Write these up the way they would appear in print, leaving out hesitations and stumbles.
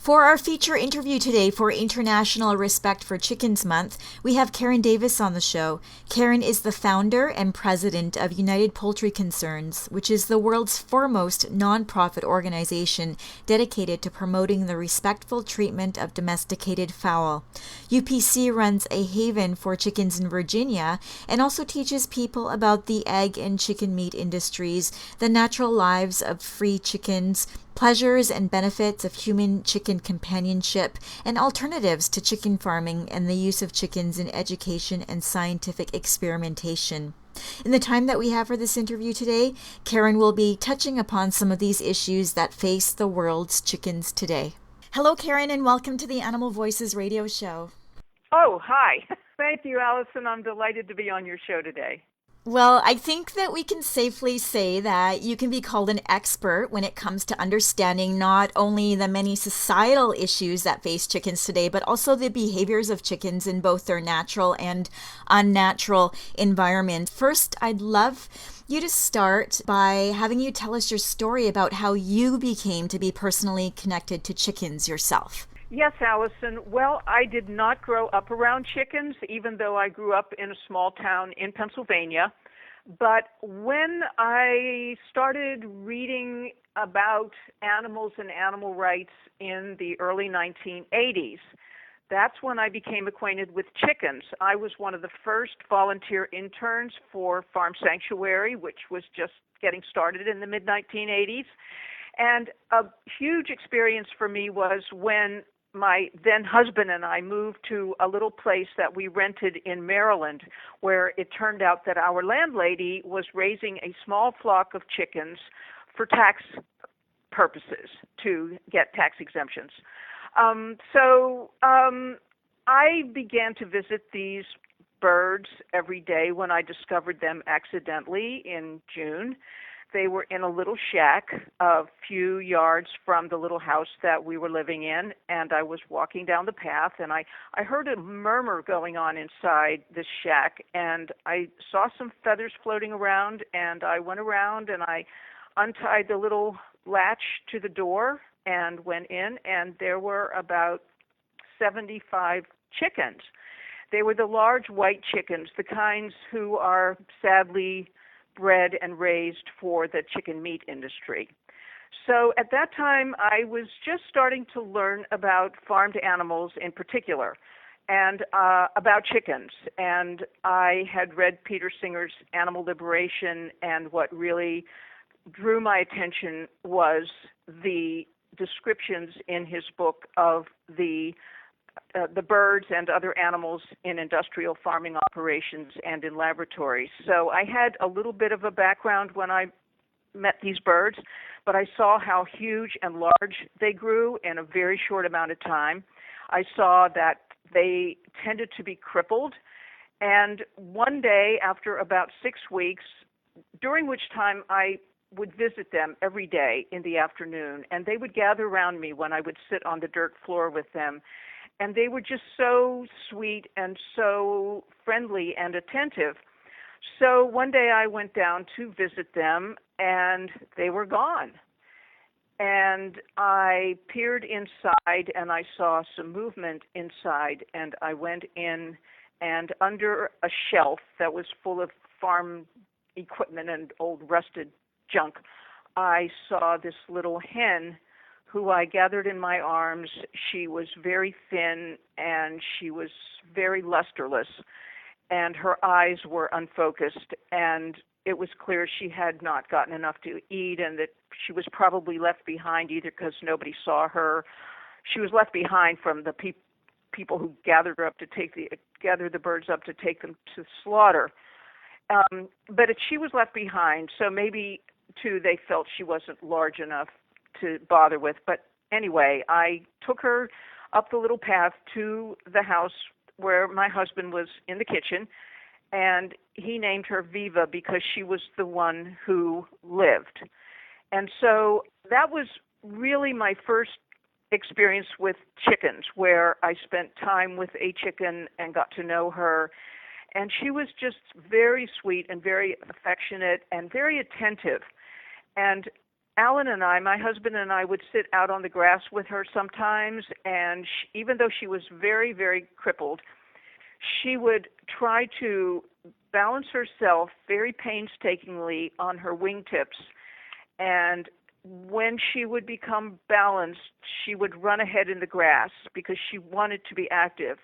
For our feature interview today for International Respect for Chickens Month, we have Karen Davis on the show. Karen is the founder and president of United Poultry Concerns, which is the world's foremost nonprofit organization dedicated to promoting the respectful treatment of domesticated fowl. UPC runs a haven for chickens in Virginia and also teaches people about the egg and chicken meat industries, the natural lives of free chickens, pleasures and benefits of human-chicken companionship, and alternatives to chicken farming and the use of chickens in education and scientific experimentation. In the time that we have for this interview today, Karen will be touching upon some of these issues that face the world's chickens today. Hello, Karen, and welcome to the Animal Voices radio show. Oh, hi. Thank you, Allison. I'm delighted to be on your show today. Well, I think that we can safely say that you can be called an expert when it comes to understanding not only the many societal issues that face chickens today, but also the behaviors of chickens in both their natural and unnatural environment. First, I'd love you to start by having you tell us your story about how you became to be personally connected to chickens yourself. Yes, Allison. Well, I did not grow up around chickens, even though I grew up in a small town in Pennsylvania. But when I started reading about animals and animal rights in the early 1980s, that's when I became acquainted with chickens. I was one of the first volunteer interns for Farm Sanctuary, which was just getting started in the mid-1980s. And a huge experience for me was when my then husband and I moved to a little place that we rented in Maryland, where it turned out that our landlady was raising a small flock of chickens for tax purposes to get tax exemptions. So I began to visit these birds every day when I discovered them accidentally in June. They were in a little shack a few yards from the little house that we were living in, and I was walking down the path, and I heard a murmur going on inside this shack, and I saw some feathers floating around, and I went around, and I untied the little latch to the door and went in, and there were about 75 chickens. They were the large white chickens, the kinds who are sadly bred and raised for the chicken meat industry. So at that time, I was just starting to learn about farmed animals in particular and about chickens. And I had read Peter Singer's Animal Liberation, and what really drew my attention was the descriptions in his book of the birds and other animals in industrial farming operations and in laboratories. So I had a little bit of a background when I met these birds, but I saw how huge and large they grew in a very short amount of time. I saw that they tended to be crippled. And one day, after about 6 weeks, during which time I would visit them every day in the afternoon, and they would gather around me when I would sit on the dirt floor with them. And they were just so sweet and so friendly and attentive. So one day I went down to visit them, and they were gone. And I peered inside, and I saw some movement inside, and I went in, and under a shelf that was full of farm equipment and old rusted junk, I saw this little hen who I gathered in my arms. She was very thin, and she was very lusterless, and her eyes were unfocused, and it was clear she had not gotten enough to eat, and that she was probably left behind either because nobody saw her. She was left behind from the people who gathered the birds up to take them to slaughter. But she was left behind, so maybe too they felt she wasn't large enough to bother with. But anyway, I took her up the little path to the house where my husband was in the kitchen, and he named her Viva because she was the one who lived. And so that was really my first experience with chickens, where I spent time with a chicken and got to know her. And she was just very sweet and very affectionate and very attentive. And Alan and I, my husband and I, would sit out on the grass with her sometimes, and even though she was very, very crippled, she would try to balance herself very painstakingly on her wingtips. And when she would become balanced, she would run ahead in the grass because she wanted to be active.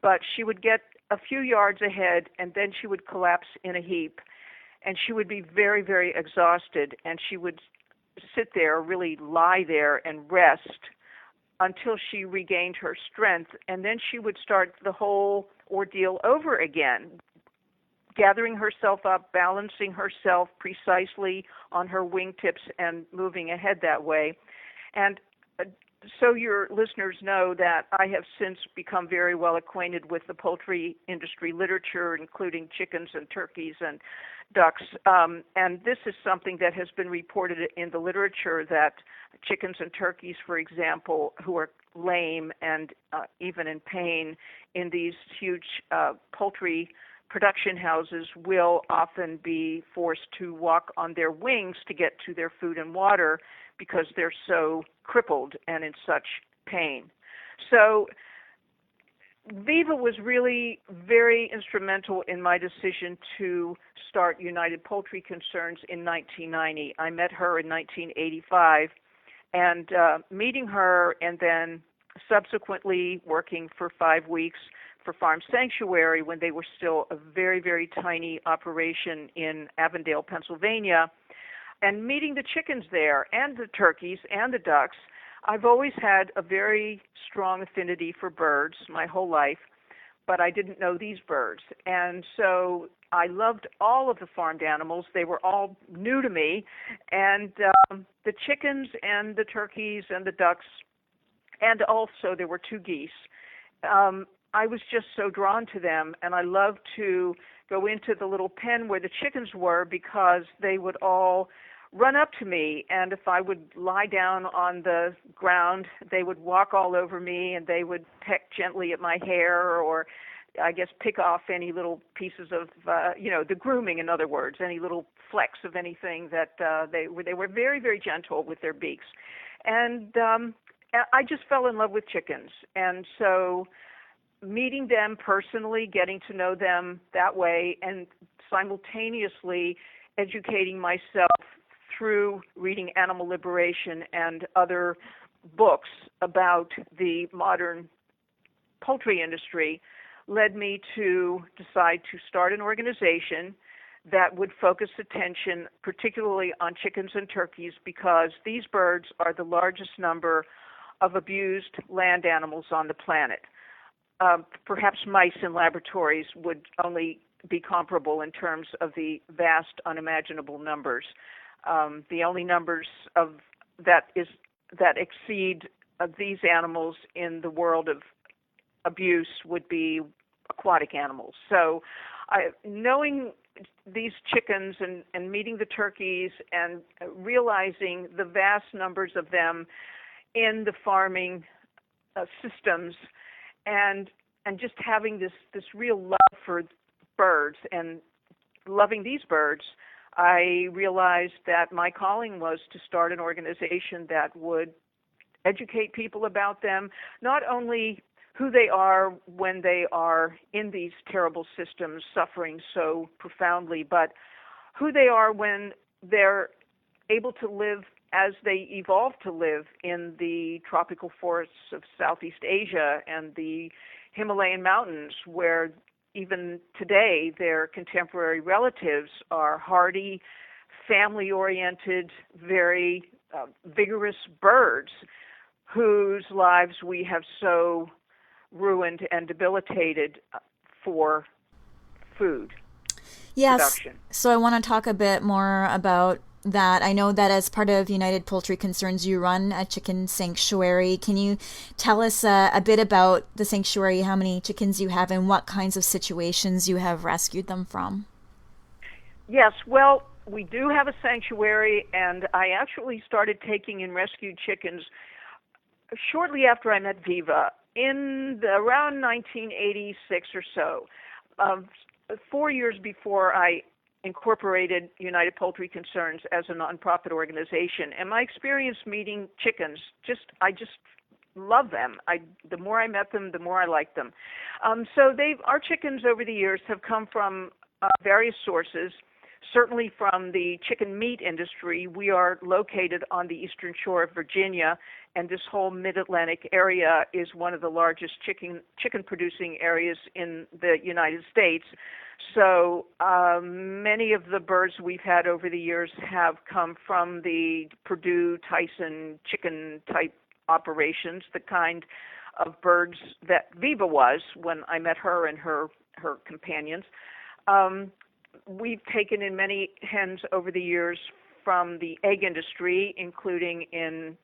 But she would get a few yards ahead, and then she would collapse in a heap. And she would be very, very exhausted, and she would sit there, really lie there and rest until she regained her strength. And then she would start the whole ordeal over again, gathering herself up, balancing herself precisely on her wingtips and moving ahead that way. And so your listeners know that I have since become very well acquainted with the poultry industry literature, including chickens and turkeys and ducks. And this is something that has been reported in the literature, that chickens and turkeys, for example, who are lame and even in pain in these huge poultry production houses will often be forced to walk on their wings to get to their food and water because they're so crippled and in such pain. So Viva was really very instrumental in my decision to start United Poultry Concerns in 1990. I met her in 1985, and meeting her and then subsequently working for 5 weeks for Farm Sanctuary when they were still a very, very tiny operation in Avondale, Pennsylvania, and meeting the chickens there and the turkeys and the ducks, I've always had a very strong affinity for birds my whole life, but I didn't know these birds. And so I loved all of the farmed animals. They were all new to me. And the chickens and the turkeys and the ducks, and also there were 2 geese. I was just so drawn to them, and I loved to go into the little pen where the chickens were because they would all run up to me, and if I would lie down on the ground, they would walk all over me, and they would peck gently at my hair, or I guess pick off any little pieces of, the grooming, in other words, any little flecks of anything that they were very, very gentle with their beaks. And I just fell in love with chickens, and so meeting them personally, getting to know them that way, and simultaneously educating myself through reading Animal Liberation and other books about the modern poultry industry led me to decide to start an organization that would focus attention particularly on chickens and turkeys because these birds are the largest number of abused land animals on the planet. Perhaps mice in laboratories would only be comparable in terms of the vast, unimaginable numbers. The only numbers of that exceed these animals in the world of abuse would be aquatic animals. So, knowing these chickens and meeting the turkeys and realizing the vast numbers of them in the farming systems, and just having this real love for birds and loving these birds, I realized that my calling was to start an organization that would educate people about them, not only who they are when they are in these terrible systems suffering so profoundly, but who they are when they're able to live as they evolved to live in the tropical forests of Southeast Asia and the Himalayan mountains, where even today their contemporary relatives are hardy, family-oriented, very vigorous birds whose lives we have so ruined and debilitated for food production. So I want to talk a bit more about that. I know that as part of United Poultry Concerns, you run a chicken sanctuary. Can you tell us a bit about the sanctuary, how many chickens you have, and what kinds of situations you have rescued them from? Yes, well, we do have a sanctuary, and I actually started taking in rescued chickens shortly after I met Viva in around 1986 or so. 4 years before I incorporated United Poultry Concerns as a nonprofit organization. And my experience meeting chickens, I just love them. The more I met them, the more I liked them. So our chickens over the years have come from various sources. Certainly from the chicken meat industry. We are located on the eastern shore of Virginia, and this whole mid-Atlantic area is one of the largest chicken producing areas in the United States. So many of the birds we've had over the years have come from the Purdue Tyson chicken type operations, the kind of birds that Viva was when I met her and her companions. We've taken in many hens over the years from the egg industry, including in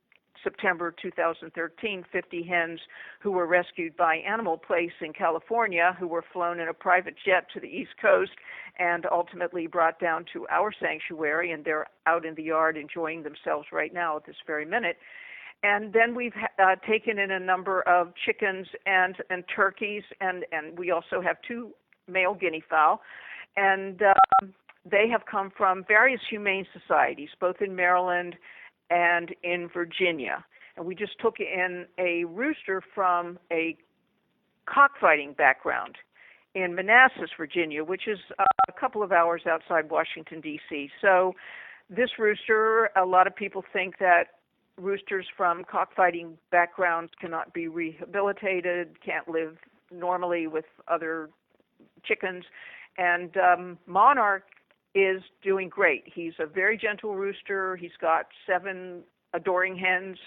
September 2013, 50 hens who were rescued by Animal Place in California, who were flown in a private jet to the East Coast and ultimately brought down to our sanctuary, and they're out in the yard enjoying themselves right now at this very minute. And then we've taken in a number of chickens and turkeys, and we also have 2 male guinea fowl. And they have come from various humane societies, both in Maryland and in Virginia. And we just took in a rooster from a cockfighting background in Manassas, Virginia, which is a couple of hours outside Washington, D.C. So this rooster, a lot of people think that roosters from cockfighting backgrounds cannot be rehabilitated, can't live normally with other chickens. And Monarch is doing great. He's a very gentle rooster. He's got 7 adoring hens,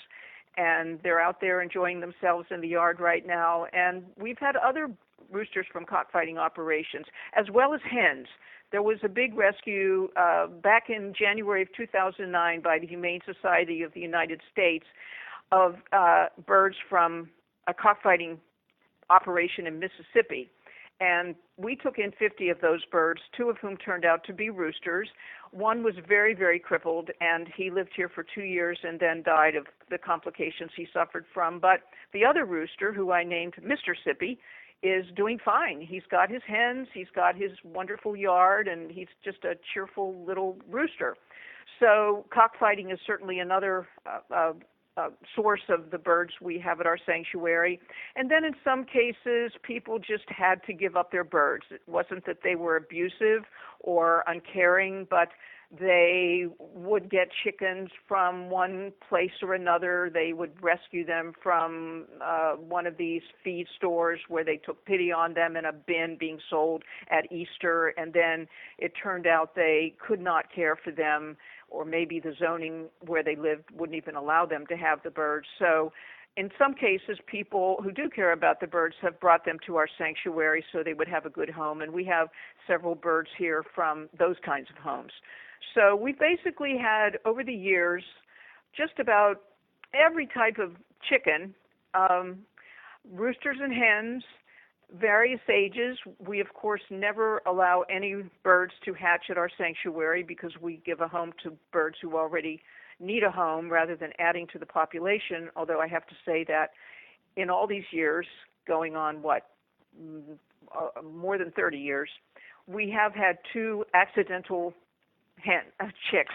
and they're out there enjoying themselves in the yard right now. And we've had other roosters from cockfighting operations, as well as hens. There was a big rescue back in January of 2009 by the Humane Society of the United States of birds from a cockfighting operation in Mississippi. And we took in 50 of those birds, 2 of whom turned out to be roosters. One was very, very crippled, and he lived here for 2 years and then died of the complications he suffered from. But the other rooster, who I named Mr. Sippy, is doing fine. He's got his hens, he's got his wonderful yard, and he's just a cheerful little rooster. So cockfighting is certainly another source of the birds we have at our sanctuary. And then in some cases, people just had to give up their birds. It wasn't that they were abusive or uncaring, but they would get chickens from one place or another. They would rescue them from one of these feed stores where they took pity on them in a bin being sold at Easter, and then it turned out they could not care for them, or maybe the zoning where they lived wouldn't even allow them to have the birds. So in some cases, people who do care about the birds have brought them to our sanctuary so they would have a good home, and we have several birds here from those kinds of homes. So we basically had, over the years, just about every type of chicken, roosters and hens, various ages. We, of course, never allow any birds to hatch at our sanctuary because we give a home to birds who already need a home rather than adding to the population, although I have to say that in all these years, going on, more than 30 years, we have had 2 accidental chicks,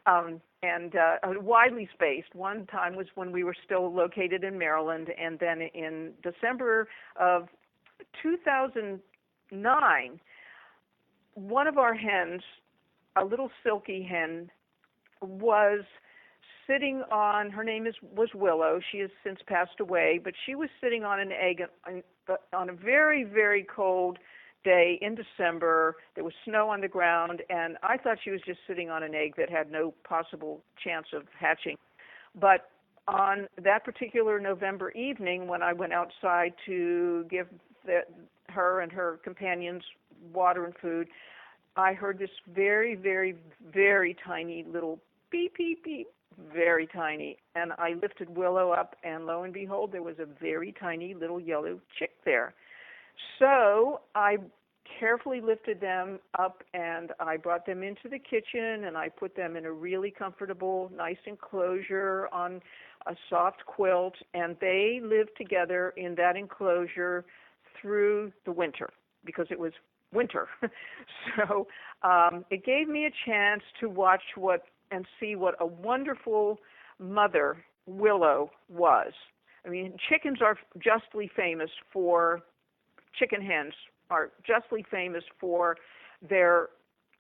and widely spaced. One time was when we were still located in Maryland, and then in December of 2009, one of our hens, a little silky hen, was sitting on, her name was Willow. She has since passed away, but she was sitting on an egg on a very, very cold day in December. There was snow on the ground, and I thought she was just sitting on an egg that had no possible chance of hatching. But on that particular November evening, when I went outside to give her and her companions water and food, I heard this very, very, very tiny little beep, beep, beep, very tiny. And I lifted Willow up, and lo and behold, there was a very tiny little yellow chick there. So I carefully lifted them up, and I brought them into the kitchen, and I put them in a really comfortable, nice enclosure on a soft quilt, and they lived together in that enclosure through the winter because it was winter. So it gave me a chance to watch and see what a wonderful mother Willow was. I mean, chicken hens are justly famous for their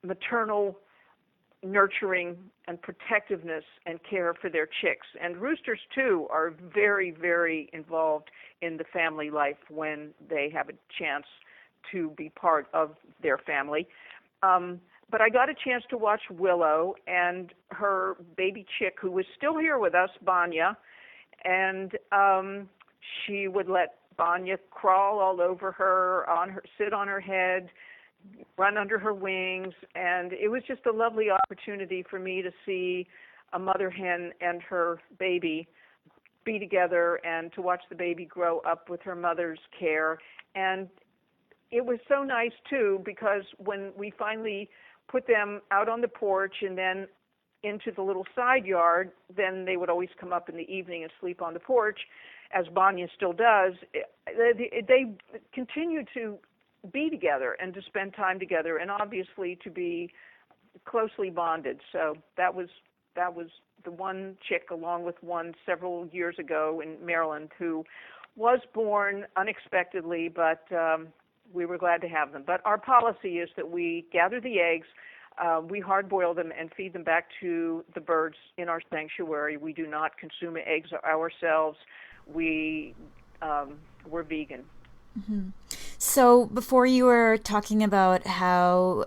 maternal nurturing and protectiveness and care for their chicks. And roosters, too, are very, very involved in the family life when they have a chance to be part of their family. But I got a chance to watch Willow and her baby chick, who was still here with us, Banya, and she would let Banya crawl all over her, sit on her head, run under her wings, and it was just a lovely opportunity for me to see a mother hen and her baby be together and to watch the baby grow up with her mother's care. And it was so nice, too, because when we finally put them out on the porch and then into the little side yard, then they would always come up in the evening and sleep on the porch, as Banya still does. They continue to be together and to spend time together, and obviously to be closely bonded. So that was the one chick, along with one several years ago in Maryland, who was born unexpectedly, but we were glad to have them. But our policy is that we gather the eggs, we hard-boil them and feed them back to the birds in our sanctuary. We do not consume eggs ourselves. We're vegan. Mm-hmm. So before you were talking about how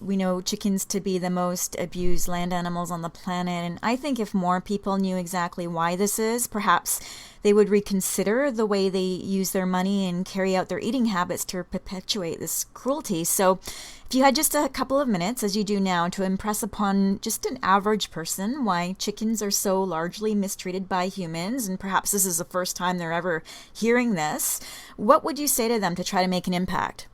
we know chickens to be the most abused land animals on the planet, and I think if more people knew exactly why this is, perhaps they would reconsider the way they use their money and carry out their eating habits to perpetuate this cruelty. So if you had just a couple of minutes, as you do now, to impress upon just an average person why chickens are so largely mistreated by humans, and perhaps this is the first time they're ever hearing this, what would you say to them to try to make an impact?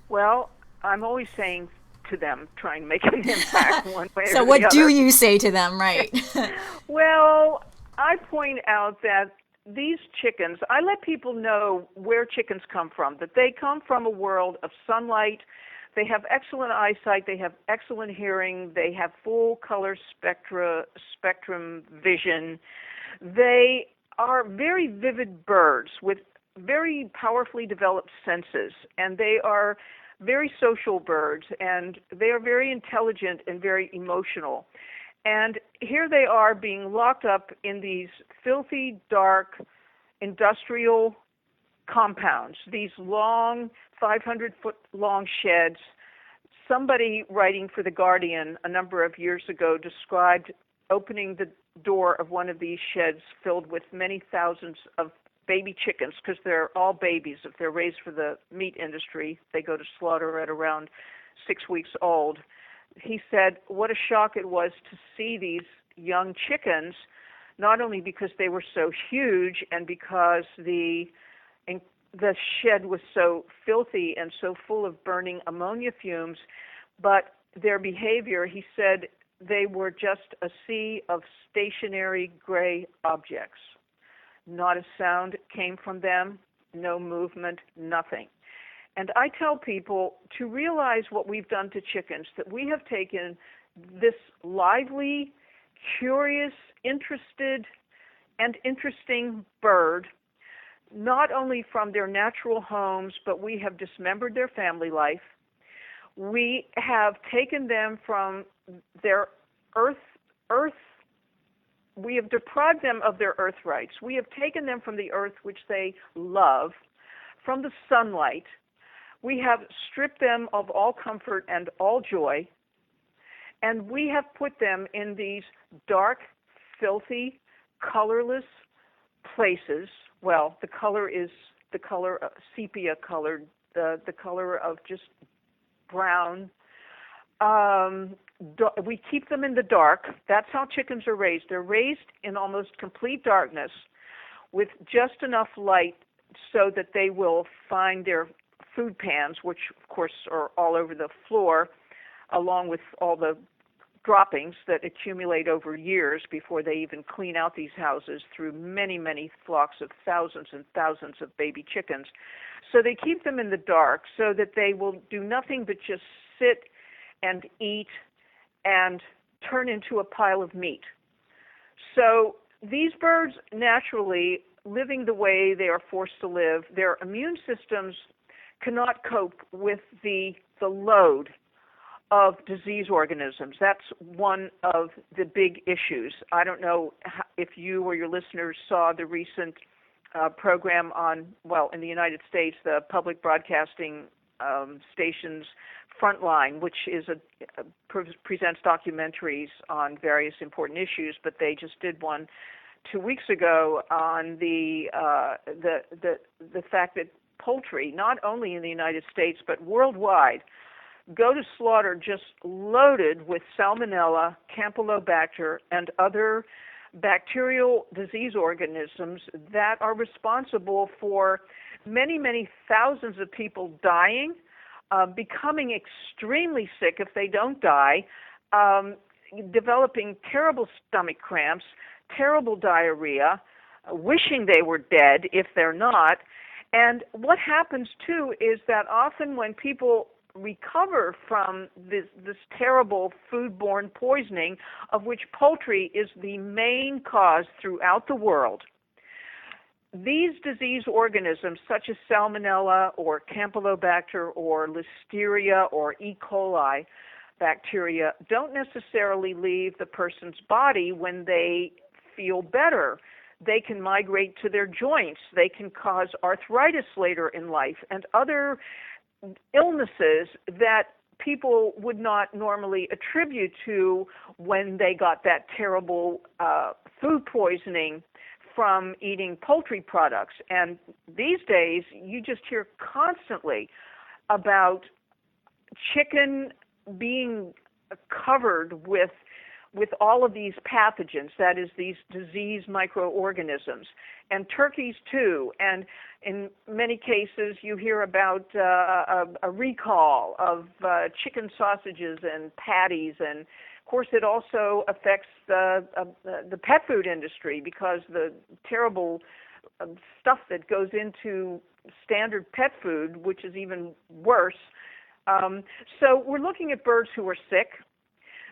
Well, I'm always saying to them, trying to make an impact one way or the other. So what do you say to them, right? Well, I point out that these chickens, I let people know where chickens come from, that they come from a world of sunlight. They have excellent eyesight, they have excellent hearing, they have full color spectrum vision. They are very vivid birds with very powerfully developed senses, and they are very social birds, and they are very intelligent and very emotional. And here they are being locked up in these filthy, dark, industrial compounds, these long, 500-foot-long sheds. Somebody writing for The Guardian a number of years ago described opening the door of one of these sheds filled with many thousands of baby chickens, because they're all babies. If they're raised for the meat industry, they go to slaughter at around 6 weeks old. He said what a shock it was to see these young chickens, not only because they were so huge and because the shed was so filthy and so full of burning ammonia fumes, but their behavior, he said, they were just a sea of stationary gray objects. Not a sound came from them, no movement, nothing. And I tell people to realize what we've done to chickens, that we have taken this lively, curious, interested, and interesting bird, not only from their natural homes, but we have dismembered their family life. We have taken them from their earth. We have deprived them of their earth rights. We have taken them from the earth, which they love, from the sunlight. We have stripped them of all comfort and all joy, and we have put them in these dark, filthy, colorless places. Well, the color is the color of sepia colored, the color of just brown. We keep them in the dark. That's how chickens are raised. They're raised in almost complete darkness with just enough light so that they will find their food pans, which of course are all over the floor, along with all the droppings that accumulate over years before they even clean out these houses through many, many flocks of thousands and thousands of baby chickens. So they keep them in the dark so that they will do nothing but just sit and eat and turn into a pile of meat. So these birds, naturally, living the way they are forced to live, their immune systems cannot cope with the load of disease organisms. That's one of the big issues. I don't know if you or your listeners saw the recent program on, well, in the United States, the public broadcasting station's Frontline, which is presents documentaries on various important issues, but they just did one 2 weeks ago on the fact that poultry, not only in the United States but worldwide, go to slaughter just loaded with salmonella, campylobacter, and other bacterial disease organisms that are responsible for many, many thousands of people dying, becoming extremely sick if they don't die, developing terrible stomach cramps, terrible diarrhea, wishing they were dead if they're not. And what happens, too, is that often when people recover from this terrible foodborne poisoning, of which poultry is the main cause throughout the world, these disease organisms, such as salmonella or campylobacter or listeria or E. coli bacteria, don't necessarily leave the person's body when they feel better. They can migrate to their joints. They can cause arthritis later in life and other illnesses that people would not normally attribute to when they got that terrible food poisoning from eating poultry products. And these days, you just hear constantly about chicken being covered with all of these pathogens, that is, these disease microorganisms, and turkeys too. And in many cases, you hear about a recall of chicken sausages and patties, and of course, it also affects the pet food industry because the terrible stuff that goes into standard pet food, which is even worse. So we're looking at birds who are sick.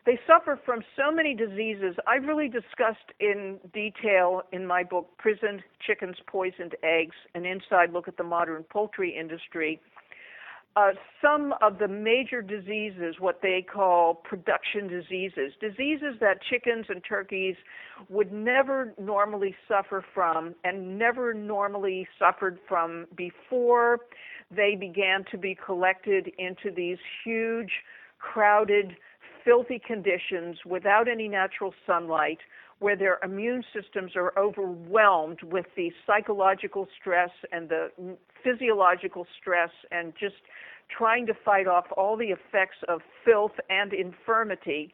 They suffer from so many diseases. I've really discussed in detail in my book, Prisoned Chickens, Poisoned Eggs, an inside look at the modern poultry industry, some of the major diseases, what they call production diseases, diseases that chickens and turkeys would never normally suffer from and never normally suffered from before they began to be collected into these huge, crowded, filthy conditions without any natural sunlight, where their immune systems are overwhelmed with the psychological stress and the physiological stress and just trying to fight off all the effects of filth and infirmity.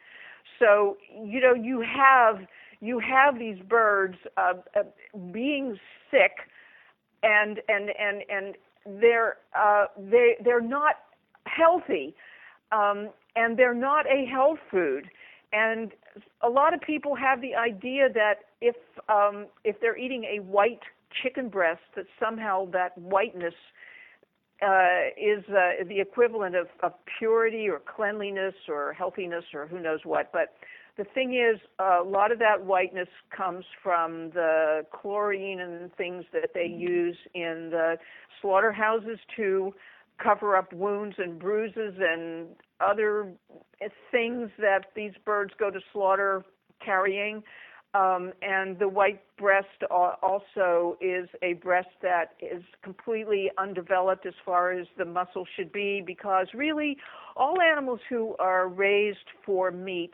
So, you know, you have these birds being sick, and they're not healthy, and they're not a health food. And a lot of people have the idea that if they're eating a white chicken breast, that somehow that whiteness is the equivalent of purity or cleanliness or healthiness or who knows what. But the thing is, a lot of that whiteness comes from the chlorine and things that they use in the slaughterhouses to cover up wounds and bruises and other things that these birds go to slaughter carrying. And the white breast also is a breast that is completely undeveloped as far as the muscle should be, because really all animals who are raised for meat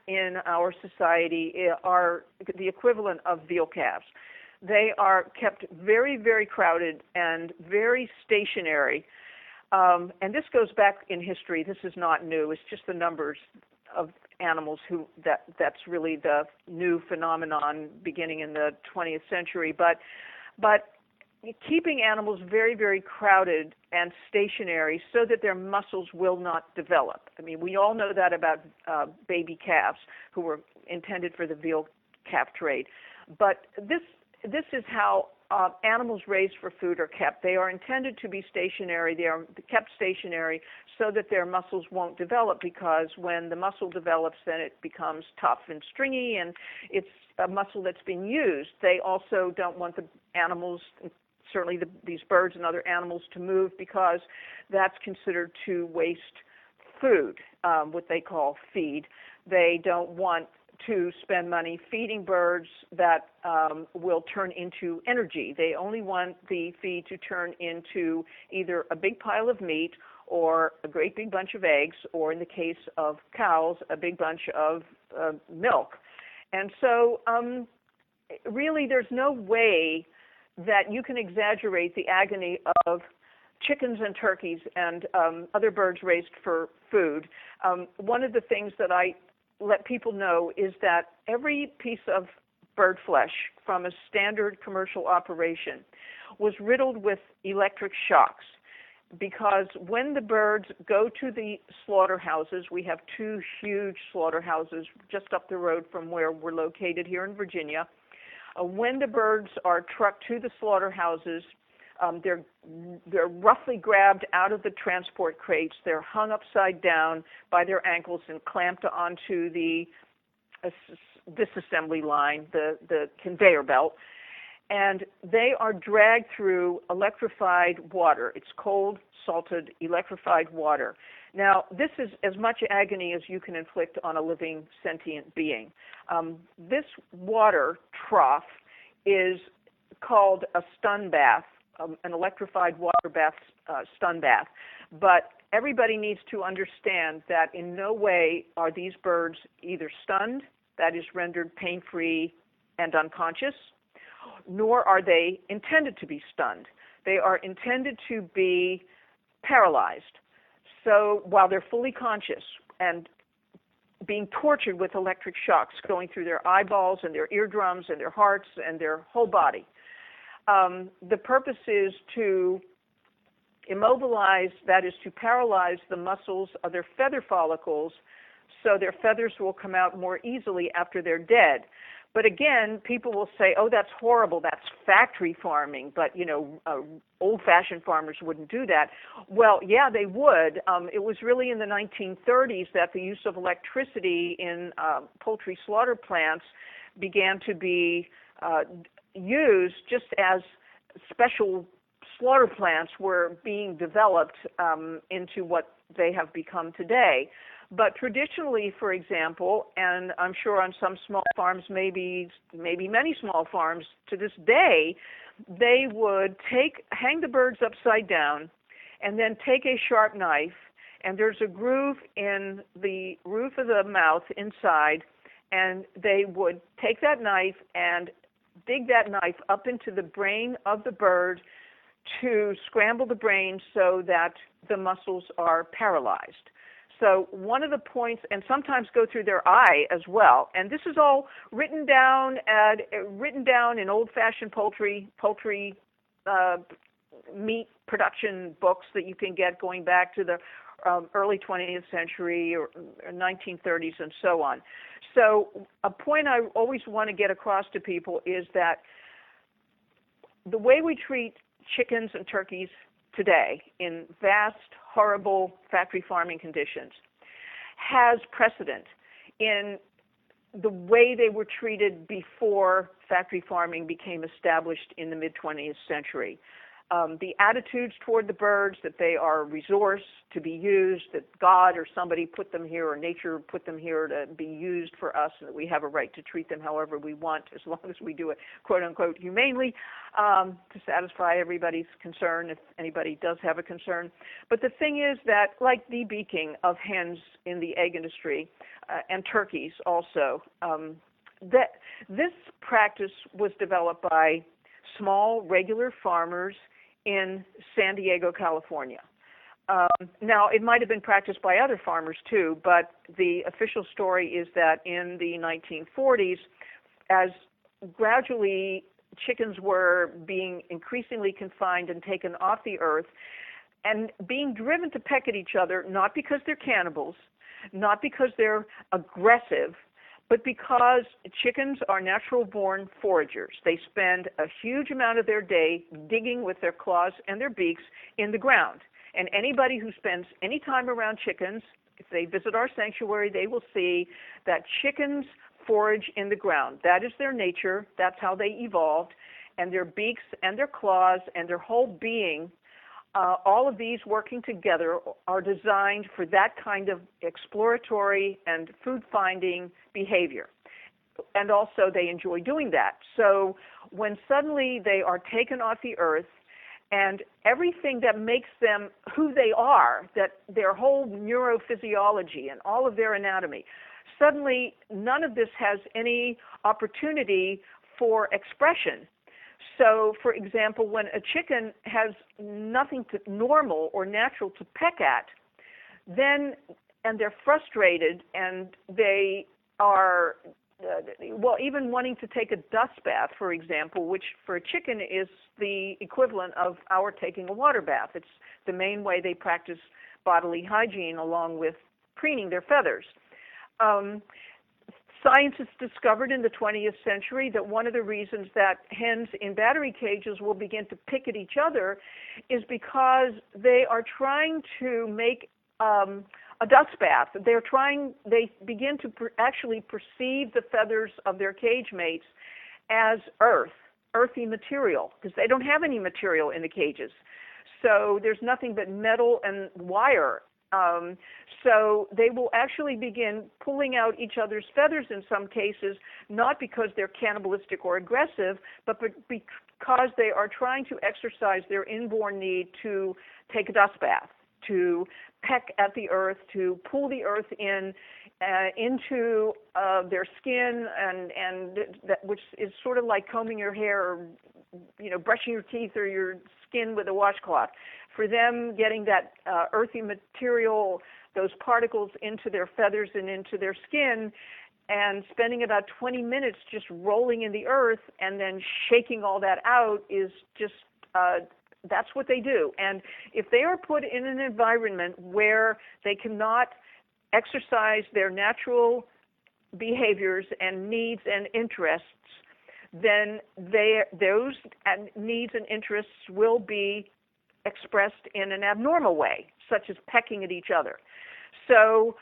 in our society are the equivalent of veal calves. They are kept very, very crowded and very stationary. And this goes back in history. This is not new. It's just the numbers of animals that's really the new phenomenon beginning in the 20th century. But keeping animals very, very crowded and stationary so that their muscles will not develop. I mean, we all know that about baby calves who were intended for the veal calf trade. But this is how animals raised for food are kept. They are intended to be stationary. They are kept stationary so that their muscles won't develop, because when the muscle develops, then it becomes tough and stringy, and it's a muscle that's been used. They also don't want the animals, certainly these birds and other animals, to move, because that's considered to waste food, what they call feed. They don't want to spend money feeding birds that will turn into energy. They only want the feed to turn into either a big pile of meat or a great big bunch of eggs, or in the case of cows, a big bunch of milk. And so really there's no way that you can exaggerate the agony of chickens and turkeys and other birds raised for food. One of the things that I let people know is that every piece of bird flesh from a standard commercial operation was riddled with electric shocks, because when the birds go to the slaughterhouses, we have two huge slaughterhouses just up the road from where we're located here in Virginia. When the birds are trucked to the slaughterhouses, they're roughly grabbed out of the transport crates. They're hung upside down by their ankles and clamped onto the disassembly line, the conveyor belt, and they are dragged through electrified water. It's cold, salted, electrified water. Now, this is as much agony as you can inflict on a living, sentient being. This water trough is called a stun bath, an electrified water bath, stun bath. But everybody needs to understand that in no way are these birds either stunned, that is rendered pain-free and unconscious, nor are they intended to be stunned. They are intended to be paralyzed. So while they're fully conscious and being tortured with electric shocks going through their eyeballs and their eardrums and their hearts and their whole body, the purpose is to immobilize, that is to paralyze the muscles of their feather follicles so their feathers will come out more easily after they're dead. But again, people will say, oh, that's horrible, that's factory farming, but, old-fashioned farmers wouldn't do that. Well, yeah, they would. It was really in the 1930s that the use of electricity in poultry slaughter plants began to be used, just as special slaughter plants were being developed into what they have become today. But traditionally, for example, and I'm sure on some small farms, maybe many small farms to this day, they would hang the birds upside down and then take a sharp knife, and there's a groove in the roof of the mouth inside, and they would take that knife and dig that knife up into the brain of the bird to scramble the brain so that the muscles are paralyzed. So one of the points, and sometimes go through their eye as well, and this is all written down in old-fashioned poultry meat production books that you can get going back to the early 20th century or 1930s and so on. So a point I always want to get across to people is that the way we treat chickens and turkeys today in vast, horrible factory farming conditions has precedent in the way they were treated before factory farming became established in the mid-20th century. The attitudes toward the birds, that they are a resource to be used, that God or somebody put them here or nature put them here to be used for us, and that we have a right to treat them however we want as long as we do it, quote-unquote, humanely, to satisfy everybody's concern if anybody does have a concern. But the thing is that, like debeaking of hens in the egg industry and turkeys also, that this practice was developed by small, regular farmers in San Diego, California. Now, it might have been practiced by other farmers too, but the official story is that in the 1940s, as gradually chickens were being increasingly confined and taken off the earth and being driven to peck at each other, not because they're cannibals, not because they're aggressive, but because chickens are natural-born foragers. They spend a huge amount of their day digging with their claws and their beaks in the ground. And anybody who spends any time around chickens, if they visit our sanctuary, they will see that chickens forage in the ground. That is their nature. That's how they evolved. And their beaks and their claws and their whole being, all of these working together, are designed for that kind of exploratory and food-finding behavior. And also they enjoy doing that. So when suddenly they are taken off the earth, and everything that makes them who they are, that their whole neurophysiology and all of their anatomy, suddenly none of this has any opportunity for expression. So, for example, when a chicken has nothing normal or natural to peck at, then, and they're frustrated and they are, even wanting to take a dust bath, for example, which for a chicken is the equivalent of our taking a water bath. It's the main way they practice bodily hygiene along with preening their feathers. Scientists discovered in the 20th century that one of the reasons that hens in battery cages will begin to pick at each other is because they are trying to make a dust bath. They begin to actually perceive the feathers of their cage mates as earthy material, because they don't have any material in the cages. So there's nothing but metal and wire. So they will actually begin pulling out each other's feathers in some cases, not because they're cannibalistic or aggressive, but because they are trying to exercise their inborn need to take a dust bath, to peck at the earth, to pull the earth into their skin, and that, which is sort of like combing your hair or brushing your teeth or your skin with a washcloth. For them, getting that earthy material, those particles into their feathers and into their skin, and spending about 20 minutes just rolling in the earth and then shaking all that out is just, that's what they do. And if they are put in an environment where they cannot exercise their natural behaviors and needs and interests, then those needs and interests will be expressed in an abnormal way, such as pecking at each other. So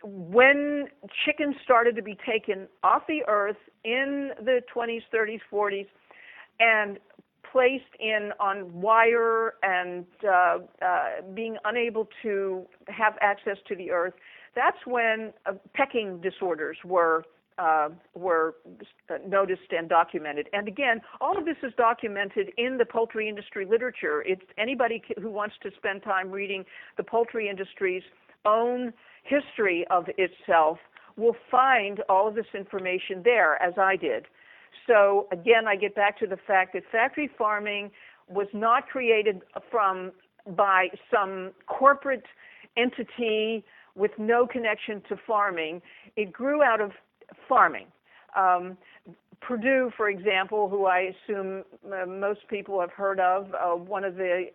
when chickens started to be taken off the earth in the 20s, 30s, 40s, and placed on wire and being unable to have access to the earth, that's when pecking disorders were noticed and documented. And again, all of this is documented in the poultry industry literature. It's anybody who wants to spend time reading the poultry industry's own history of itself will find all of this information there, as I did. So again, I get back to the fact that factory farming was not created by some corporate entity with no connection to farming. It grew out of farming. Purdue, for example, who I assume most people have heard of, one of the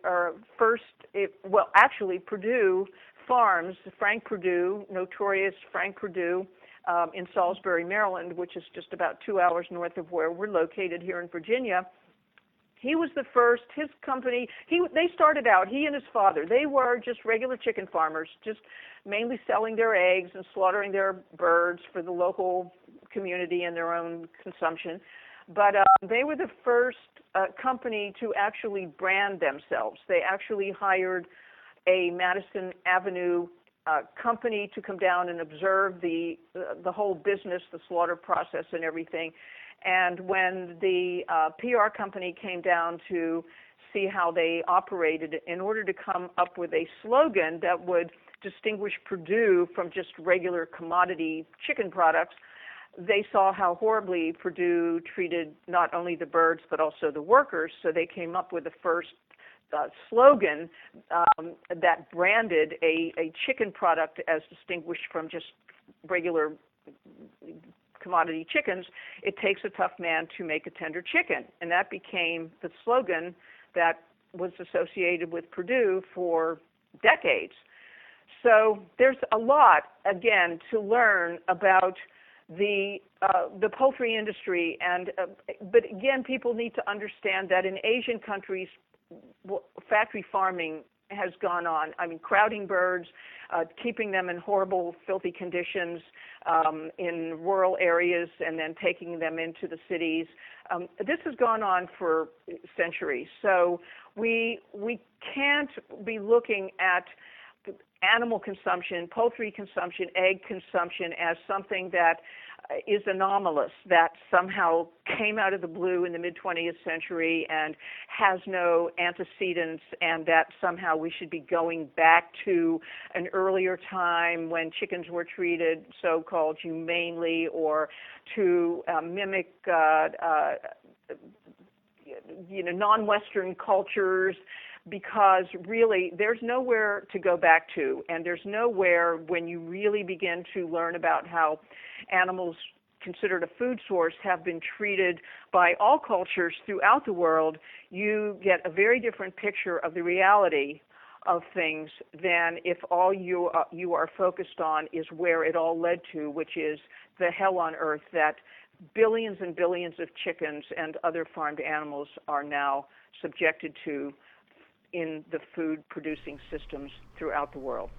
first, Purdue Farms, Frank Purdue, notorious Frank Purdue, in Salisbury, Maryland, which is just about 2 hours north of where we're located here in Virginia. He was the first, his company, they started out, he and his father, they were just regular chicken farmers, just mainly selling their eggs and slaughtering their birds for the local community and their own consumption. But they were the first company to actually brand themselves. They actually hired a Madison Avenue company to come down and observe the whole business, the slaughter process and everything. And when the PR company came down to see how they operated, in order to come up with a slogan that would distinguish Purdue from just regular commodity chicken products, they saw how horribly Purdue treated not only the birds but also the workers. So they came up with the first slogan that branded a chicken product as distinguished from just regular commodity chickens, it takes a tough man to make a tender chicken. And that became the slogan that was associated with Purdue for decades. So there's a lot, again, to learn about the poultry industry, but again, people need to understand that in Asian countries, factory farming has gone on. I mean, crowding birds, keeping them in horrible, filthy conditions in rural areas, and then taking them into the cities. This has gone on for centuries. So we can't be looking at animal consumption, poultry consumption, egg consumption as something that is anomalous, that somehow came out of the blue in the mid-20th century and has no antecedents, and that somehow we should be going back to an earlier time when chickens were treated so-called humanely, or to mimic non-Western cultures, because really there's nowhere to go back to, and there's nowhere, when you really begin to learn about how animals considered a food source have been treated by all cultures throughout the world, you get a very different picture of the reality of things than if all you are focused on is where it all led to, which is the hell on earth that billions and billions of chickens and other farmed animals are now subjected to in the food-producing systems throughout the world.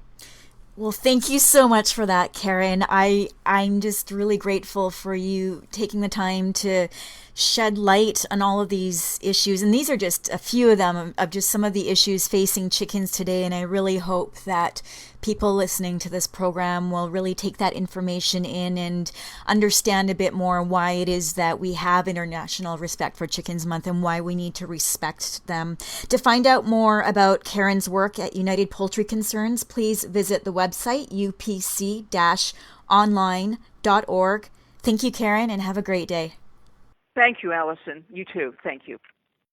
Well, thank you so much for that, Karen. I'm just really grateful for you taking the time to shed light on all of these issues. And these are just a few of them, of just some of the issues facing chickens today. And I really hope that people listening to this program will really take that information in and understand a bit more why it is that we have International Respect for Chickens Month and why we need to respect them. To find out more about Karen's work at United Poultry Concerns, please visit the website upc-online.org. Thank you, Karen, and have a great day. Thank you, Allison. You too. Thank you.